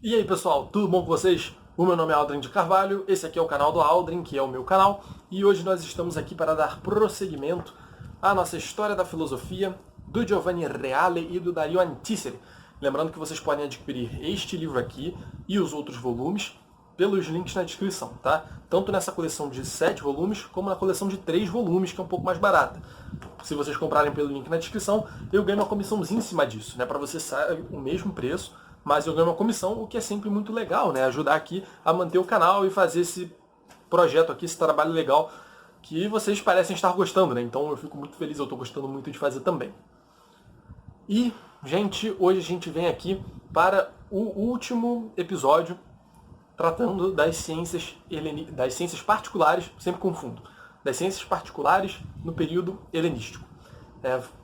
E aí pessoal, tudo bom com vocês? O meu nome é Aldrin de Carvalho, esse aqui é o canal do Aldrin, que é o meu canal, e hoje nós estamos aqui para dar prosseguimento à nossa história da filosofia do Giovanni Reale e do Dario Antiseri. Lembrando que vocês podem adquirir este livro aqui e os outros volumes pelos links na descrição, tá? Tanto nessa coleção de 7 volumes, como na coleção de 3 volumes, que é um pouco mais barata. Se vocês comprarem pelo link na descrição, eu ganho uma comissãozinha em cima disso, né? Para você sair o mesmo preço, mas eu ganho uma comissão, o que é sempre muito legal, né? Ajudar aqui a manter o canal e fazer esse projeto aqui, esse trabalho legal que vocês parecem estar gostando, né? Então eu fico muito feliz, eu estou gostando muito de fazer também. E, gente, hoje a gente vem aqui para o último episódio tratando das ciências particulares, sempre confundo, das ciências particulares no período helenístico.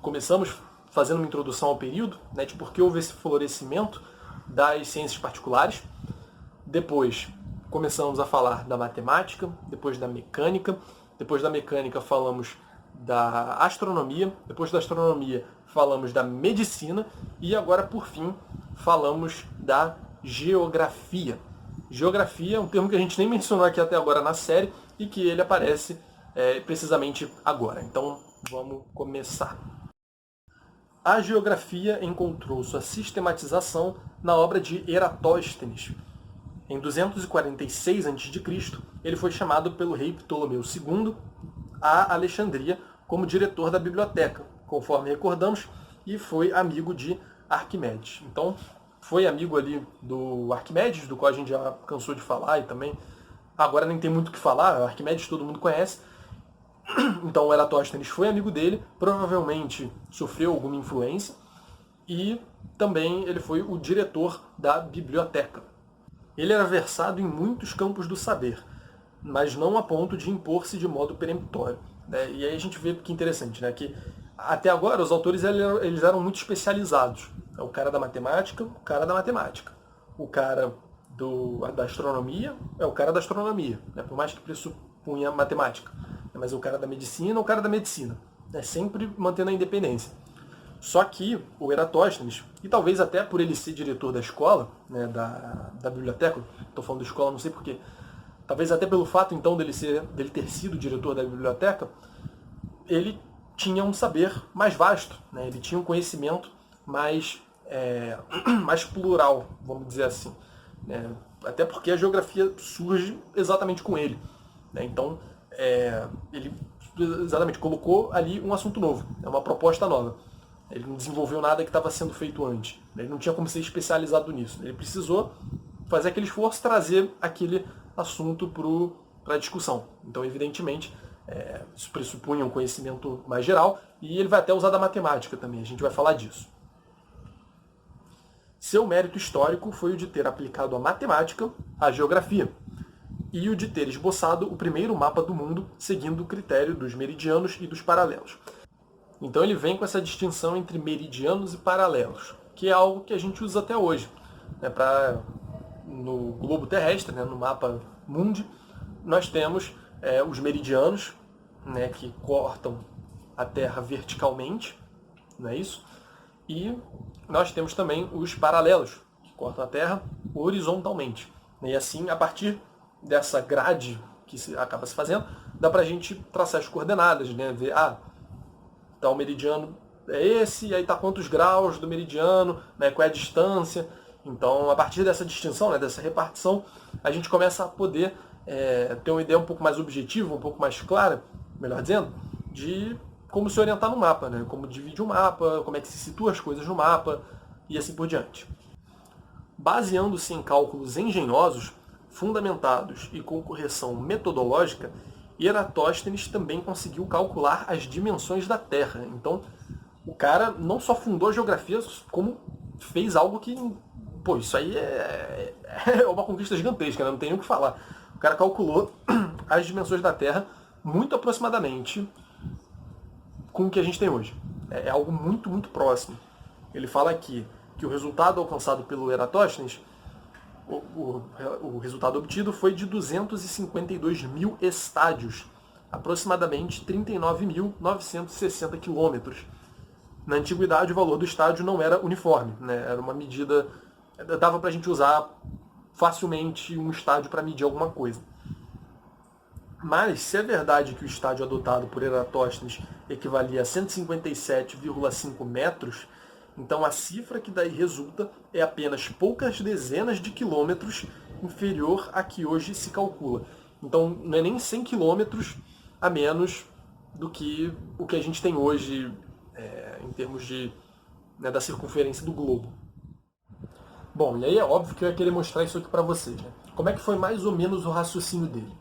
Começamos fazendo uma introdução ao período, né, de por que houve esse florescimento das ciências particulares. Depois começamos a falar da matemática, depois da mecânica. Depois da mecânica falamos da astronomia. Depois da astronomia falamos da medicina. E agora, por fim, falamos da geografia. Geografia é um termo que a gente nem mencionou aqui até agora na série e que ele aparece precisamente agora. Então, vamos começar. A geografia encontrou sua sistematização na obra de Eratóstenes. Em 246 a.C., ele foi chamado pelo rei Ptolomeu II a Alexandria como diretor da biblioteca, conforme recordamos, e foi amigo de Arquimedes. Então, foi amigo ali do Arquimedes, do qual a gente já cansou de falar e também agora nem tem muito o que falar, Arquimedes todo mundo conhece. Então o Eratóstenes foi amigo dele, provavelmente sofreu alguma influência, e também ele foi o diretor da biblioteca. Ele era versado em muitos campos do saber, mas não a ponto de impor-se de modo peremptório. Né? E aí a gente vê que interessante, né? Que até agora os autores eles eram muito especializados. O cara da matemática, o cara da matemática. O cara da astronomia é o cara da astronomia, né? Por mais que pressupunha matemática. Mas o cara da medicina é o cara da medicina. Sempre mantendo a independência. Só que o Eratóstenes, e talvez até por ele ser diretor da escola, né, da biblioteca, estou falando de escola, não sei porquê, talvez até pelo fato então dele ter sido diretor da biblioteca, ele tinha um saber mais vasto, né? Ele tinha um conhecimento mais plural, vamos dizer assim. Né? Até porque a geografia surge exatamente com ele. Né? Então, ele exatamente colocou ali um assunto novo, uma proposta nova. Ele não desenvolveu nada que estava sendo feito antes. Ele não tinha como ser especializado nisso. Ele precisou fazer aquele esforço, trazer aquele assunto para a discussão. Então, evidentemente, isso pressupunha um conhecimento mais geral, e ele vai até usar da matemática também, a gente vai falar disso. Seu mérito histórico foi o de ter aplicado a matemática à geografia, e o de ter esboçado o primeiro mapa do mundo seguindo o critério dos meridianos e dos paralelos. Então ele vem com essa distinção entre meridianos e paralelos, que é algo que a gente usa até hoje. Né, no globo terrestre, né, no mapa mundi, nós temos os meridianos, né, que cortam a Terra verticalmente, não é isso? E nós temos também os paralelos, que cortam a Terra horizontalmente. E assim, a partir dessa grade que acaba se fazendo, dá pra gente traçar as coordenadas, né? Ver, o meridiano é esse, e aí tá quantos graus do meridiano, né? Qual é a distância. Então, a partir dessa distinção, né, dessa repartição, a gente começa a poder ter uma ideia um pouco mais objetiva, um pouco mais clara, melhor dizendo, de como se orientar no mapa, né? Como divide um mapa, como é que se situa as coisas no mapa, e assim por diante. Baseando-se em cálculos engenhosos, fundamentados e com correção metodológica, Eratóstenes também conseguiu calcular as dimensões da Terra. Então, o cara não só fundou a geografia, como fez algo que... Pô, isso aí é uma conquista gigantesca, né? Não tem nem o que falar. O cara calculou as dimensões da Terra muito aproximadamente com o que a gente tem hoje. É algo muito, muito próximo. Ele fala aqui que o resultado alcançado pelo Eratóstenes, o resultado obtido foi de 252 mil estádios, aproximadamente 39.960 quilômetros. Na antiguidade, o valor do estádio não era uniforme, né? Era uma medida dava para a gente usar facilmente um estádio para medir alguma coisa. Mas, se é verdade que o estádio adotado por Eratóstenes equivalia a 157,5 metros, então a cifra que daí resulta é apenas poucas dezenas de quilômetros inferior à que hoje se calcula. Então não é nem 100 quilômetros a menos do que o que a gente tem hoje em termos de, né, da circunferência do globo. Bom, e aí é óbvio que eu ia querer mostrar isso aqui para vocês. Né? Como é que foi mais ou menos o raciocínio dele?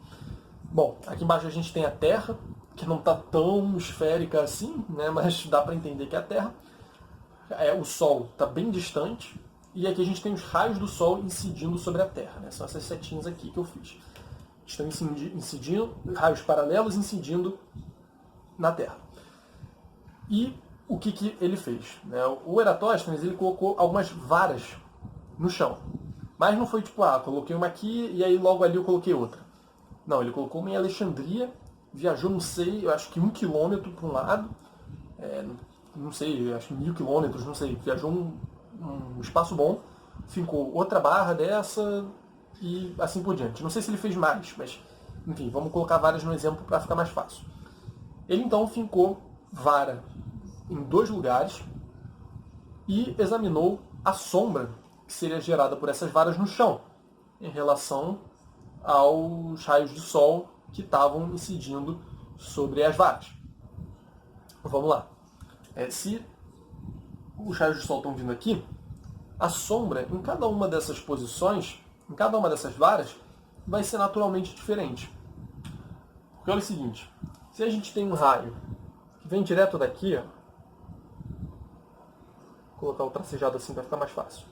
Bom, aqui embaixo a gente tem a Terra, que não está tão esférica assim, né, mas dá para entender que é a Terra. O Sol está bem distante, e aqui a gente tem os raios do Sol incidindo sobre a Terra. Né? São essas setinhas aqui que eu fiz. Estão incidindo, raios paralelos incidindo na Terra. E o que ele fez? Né? O Eratóstenes ele colocou algumas varas no chão. Mas não foi tipo, coloquei uma aqui e aí logo ali eu coloquei outra. Não, ele colocou uma em Alexandria, viajou, não sei, eu acho que 1 quilômetro para um lado, não sei, acho que 1.000 quilômetros, não sei, viajou um espaço bom, fincou outra barra dessa e assim por diante. Não sei se ele fez mais, mas enfim, vamos colocar varas no exemplo para ficar mais fácil. Ele então fincou vara em 2 lugares e examinou a sombra que seria gerada por essas varas no chão, em relação aos raios do Sol que estavam incidindo sobre as varas. Vamos lá. Se os raios do Sol estão vindo aqui, a sombra em cada uma dessas posições, em cada uma dessas varas, vai ser naturalmente diferente. Porque olha o seguinte, se a gente tem um raio que vem direto daqui, vou colocar o tracejado assim para ficar mais fácil,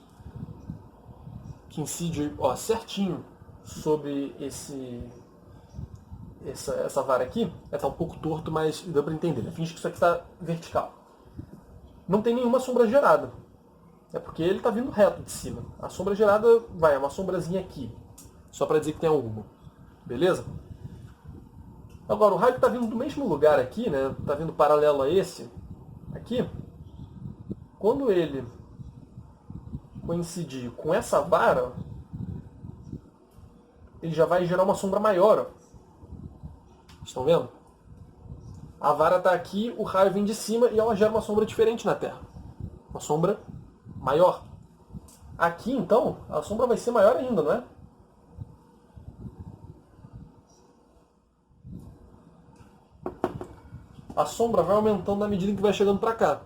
que incide certinho sobre essa vara aqui, está um pouco torto, mas deu para entender. Finge que isso aqui está vertical. Não tem nenhuma sombra gerada. É porque ele está vindo reto de cima. A sombra gerada é uma sombrazinha aqui. Só para dizer que tem alguma. Beleza? Agora, o raio que está vindo do mesmo lugar aqui, né? Está vindo paralelo a esse aqui. Quando ele coincidir com essa vara, ele já vai gerar uma sombra maior. Ó. Estão vendo? A vara está aqui, o raio vem de cima e ela gera uma sombra diferente na Terra. Uma sombra maior. Aqui, então, a sombra vai ser maior ainda, não é? A sombra vai aumentando na medida que vai chegando para cá.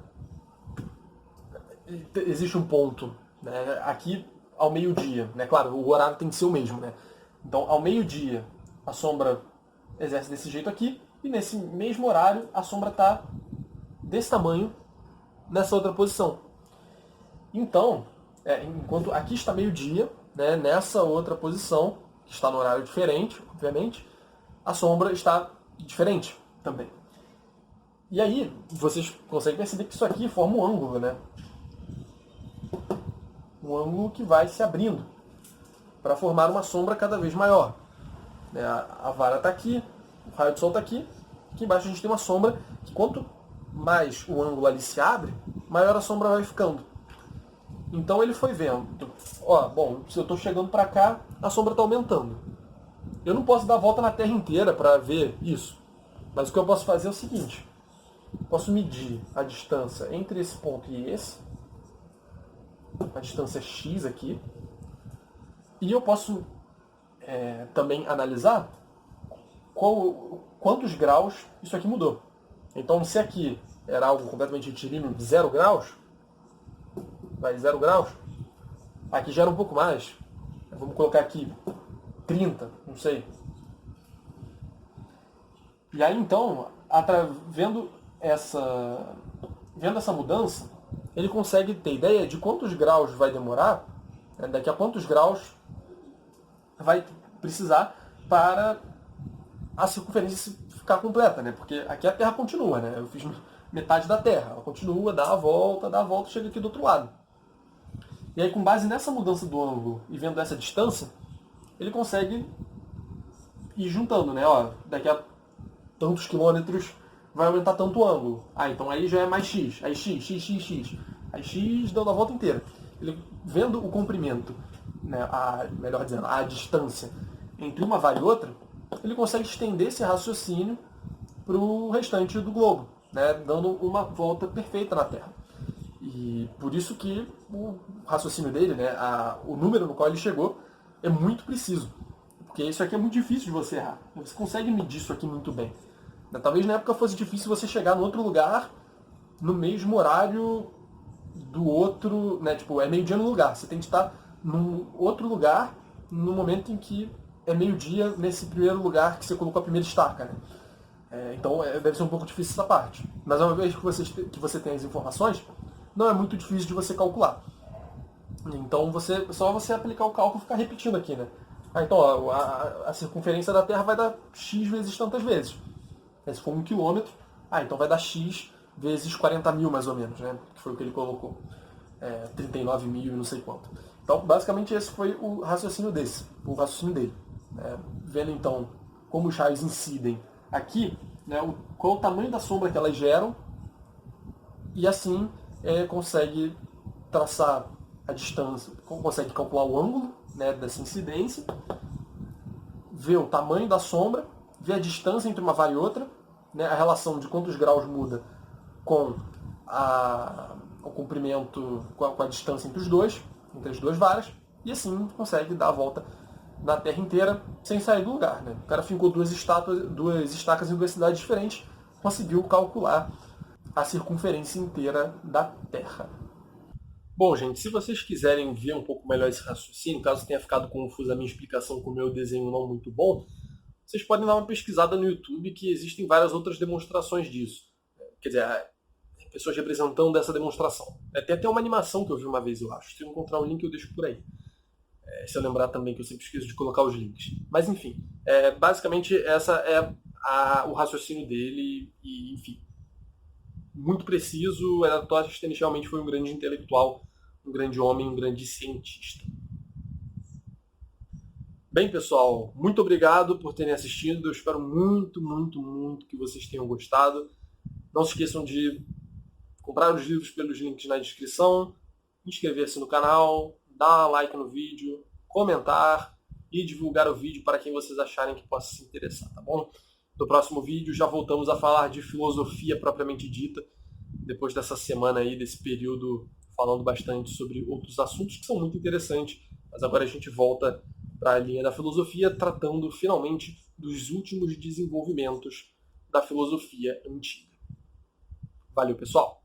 Existe um ponto, né? Aqui ao meio-dia, né? Claro, o horário tem que ser o mesmo, né? Então, ao meio-dia, a sombra exerce desse jeito aqui, e nesse mesmo horário, a sombra está desse tamanho nessa outra posição. Então, enquanto aqui está meio-dia, né, nessa outra posição, que está no horário diferente, obviamente, a sombra está diferente também. E aí, vocês conseguem perceber que isso aqui forma um ângulo, né? Um ângulo que vai se abrindo para formar uma sombra cada vez maior. A vara está aqui, o raio do Sol está aqui, aqui embaixo a gente tem uma sombra que quanto mais o ângulo ali se abre, maior a sombra vai ficando. Então ele foi vendo, bom, se eu estou chegando para cá, a sombra está aumentando. Eu não posso dar a volta na Terra inteira para ver isso, mas o que eu posso fazer é o seguinte, posso medir a distância entre esse ponto e esse, a distância x aqui, e eu posso também analisar quantos graus isso aqui mudou. Então, se aqui era algo completamente retilíneo de 0 graus, vai 0 graus, aqui já era um pouco mais. Vamos colocar aqui 30, não sei. E aí, então, vendo essa mudança, ele consegue ter ideia de quantos graus vai demorar, daqui a quantos graus vai precisar para a circunferência ficar completa, né? Porque aqui a Terra continua, né? Eu fiz metade da Terra, ela continua, dá a volta, chega aqui do outro lado. E aí, com base nessa mudança do ângulo e vendo essa distância, ele consegue ir juntando, né? Daqui a tantos quilômetros vai aumentar tanto o ângulo. Então aí já é mais x, aí x. Aí x dando a volta inteira. ele vendo o comprimento, né, melhor dizendo, a distância entre uma vara e outra, ele consegue estender esse raciocínio para o restante do globo, né, dando uma volta perfeita na Terra. E por isso que o raciocínio dele, né, o número no qual ele chegou, é muito preciso. Porque isso aqui é muito difícil de você errar. Você consegue medir isso aqui muito bem. Talvez na época fosse difícil você chegar no outro lugar no mesmo horário do outro, né? Tipo, é meio-dia no lugar. Você tem que estar num outro lugar no momento em que é meio-dia nesse primeiro lugar que você colocou a primeira estaca, né? Então deve ser um pouco difícil essa parte. Mas uma vez que você tem as informações, não é muito difícil de você calcular. Então só você aplicar o cálculo e ficar repetindo aqui, né? Então ó, a circunferência da Terra vai dar x vezes tantas vezes. Se for 1 quilômetro, então vai dar x vezes 40 mil mais ou menos, né? Que foi o que ele colocou. 39 mil e não sei quanto. Então, basicamente esse foi o raciocínio dele. Vendo então como os raios incidem aqui, né, qual o tamanho da sombra que elas geram, e assim consegue traçar a distância, consegue calcular o ângulo, né, dessa incidência, ver o tamanho da sombra, ver a distância entre uma vara e outra, né, a relação de quantos graus muda com o comprimento, com a distância entre as duas varas, e assim consegue dar a volta na Terra inteira sem sair do lugar. Né? O cara fincou duas estacas em duas cidades diferentes, conseguiu calcular a circunferência inteira da Terra. Bom, gente, se vocês quiserem ver um pouco melhor esse raciocínio, caso tenha ficado confusa a minha explicação com o meu desenho não muito bom, vocês podem dar uma pesquisada no YouTube, que existem várias outras demonstrações disso. Quer dizer, pessoas representando essa demonstração. Tem até uma animação que eu vi uma vez, eu acho. Se eu encontrar um link, eu deixo por aí. Se eu lembrar também, que eu sempre esqueço de colocar os links. Mas, enfim, basicamente essa é o raciocínio dele e, enfim, muito preciso. Eratóstenes inicialmente foi um grande intelectual, um grande homem, um grande cientista. Bem, pessoal, muito obrigado por terem assistido. Eu espero muito, muito, muito que vocês tenham gostado. Não se esqueçam de comprar os livros pelos links na descrição, inscrever-se no canal, dar like no vídeo, comentar e divulgar o vídeo para quem vocês acharem que possa se interessar, tá bom? No próximo vídeo já voltamos a falar de filosofia propriamente dita, depois dessa semana aí, desse período falando bastante sobre outros assuntos que são muito interessantes, mas agora a gente volta para a linha da filosofia, tratando finalmente dos últimos desenvolvimentos da filosofia antiga. Valeu, pessoal!